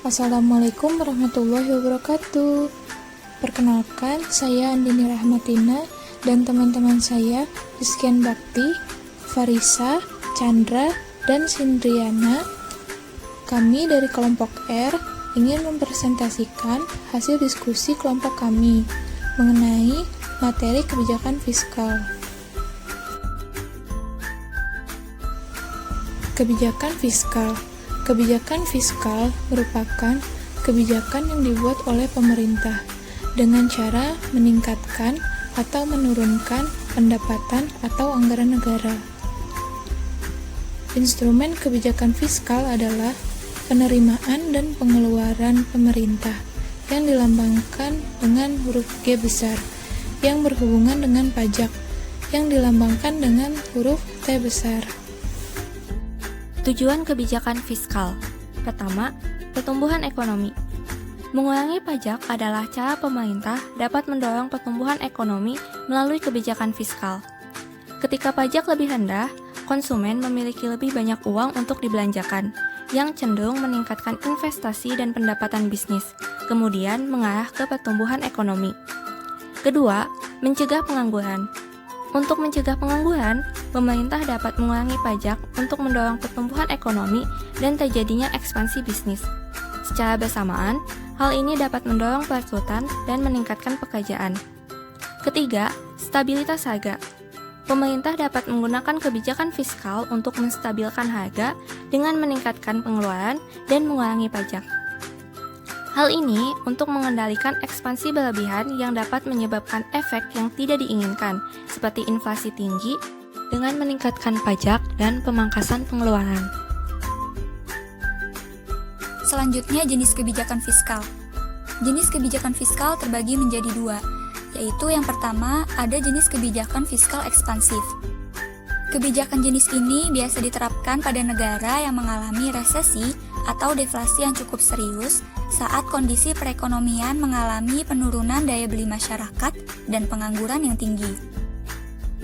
Assalamualaikum warahmatullahi wabarakatuh. Perkenalkan, saya Andini Rahmatina dan teman-teman saya Rizkian Bakti, Farisa, Chandra, dan Sindriana. Kami dari kelompok R ingin mempresentasikan hasil diskusi kelompok kami mengenai materi kebijakan fiskal. Kebijakan fiskal. Kebijakan fiskal merupakan kebijakan yang dibuat oleh pemerintah dengan cara meningkatkan atau menurunkan pendapatan atau anggaran negara. Instrumen kebijakan fiskal adalah penerimaan dan pengeluaran pemerintah yang dilambangkan dengan huruf G besar, yang berhubungan dengan pajak yang dilambangkan dengan huruf T besar. Tujuan kebijakan fiskal. Pertama, pertumbuhan ekonomi. Mengurangi pajak adalah cara pemerintah dapat mendorong pertumbuhan ekonomi melalui kebijakan fiskal. Ketika pajak lebih rendah, konsumen memiliki lebih banyak uang untuk dibelanjakan, yang cenderung meningkatkan investasi dan pendapatan bisnis, kemudian mengarah ke pertumbuhan ekonomi. Kedua, mencegah pengangguran. Untuk mencegah pengangguran, pemerintah dapat mengurangi pajak untuk mendorong pertumbuhan ekonomi dan terjadinya ekspansi bisnis. Secara bersamaan, hal ini dapat mendorong perekrutan dan meningkatkan pekerjaan. Ketiga, stabilitas harga. Pemerintah dapat menggunakan kebijakan fiskal untuk menstabilkan harga dengan meningkatkan pengeluaran dan mengurangi pajak. Hal ini untuk mengendalikan ekspansi berlebihan yang dapat menyebabkan efek yang tidak diinginkan, seperti inflasi tinggi, dengan meningkatkan pajak dan pemangkasan pengeluaran. Selanjutnya, jenis kebijakan fiskal. Jenis kebijakan fiskal terbagi menjadi dua, yaitu yang pertama, ada jenis kebijakan fiskal ekspansif. Kebijakan jenis ini biasa diterapkan pada negara yang mengalami resesi atau deflasi yang cukup serius saat kondisi perekonomian mengalami penurunan daya beli masyarakat dan pengangguran yang tinggi.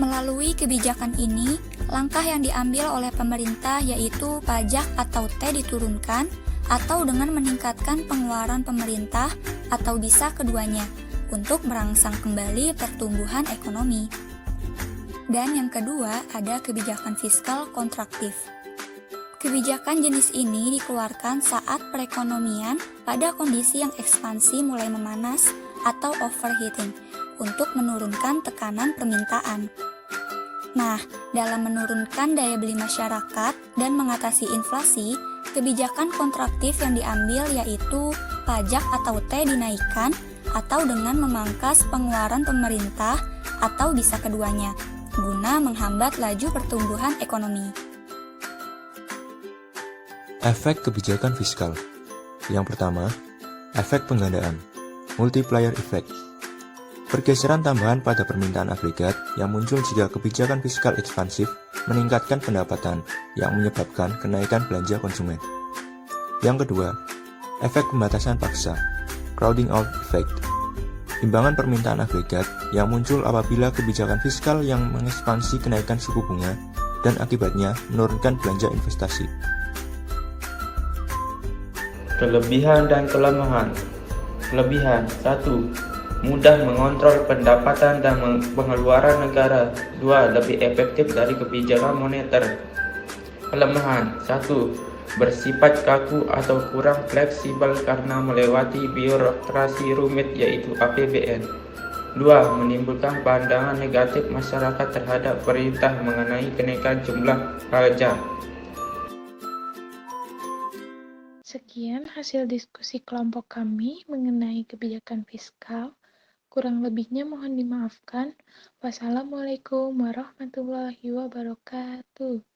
Melalui kebijakan ini, langkah yang diambil oleh pemerintah yaitu pajak atau T diturunkan atau dengan meningkatkan pengeluaran pemerintah atau bisa keduanya untuk merangsang kembali pertumbuhan ekonomi. Dan yang kedua, ada kebijakan fiskal kontraktif. Kebijakan jenis ini dikeluarkan saat perekonomian pada kondisi yang ekspansi mulai memanas atau overheating untuk menurunkan tekanan permintaan. Nah, dalam menurunkan daya beli masyarakat dan mengatasi inflasi, kebijakan kontraktif yang diambil yaitu pajak atau T dinaikkan atau dengan memangkas pengeluaran pemerintah atau bisa keduanya, guna menghambat laju pertumbuhan ekonomi. Efek kebijakan fiskal. Yang pertama, efek penggandaan, multiplier effect. Pergeseran tambahan pada permintaan agregat yang muncul jika kebijakan fiskal ekspansif meningkatkan pendapatan yang menyebabkan kenaikan belanja konsumen. Yang kedua, efek pembatasan paksa, crowding out effect. Imbangan permintaan agregat yang muncul apabila kebijakan fiskal yang mengekspansi kenaikan suku bunga dan akibatnya menurunkan belanja investasi. Kelebihan dan kelemahan. Kelebihan 1. Mudah mengontrol pendapatan dan pengeluaran negara. 2. Lebih efektif dari kebijakan moneter. Kelemahan 1. Bersifat kaku atau kurang fleksibel karena melewati birokrasi rumit yaitu APBN. 2. Menimbulkan pandangan negatif masyarakat terhadap perintah mengenai kenaikan jumlah pajak. Sekian hasil diskusi kelompok kami mengenai kebijakan fiskal. Kurang lebihnya mohon dimaafkan. Wassalamualaikum warahmatullahi wabarakatuh.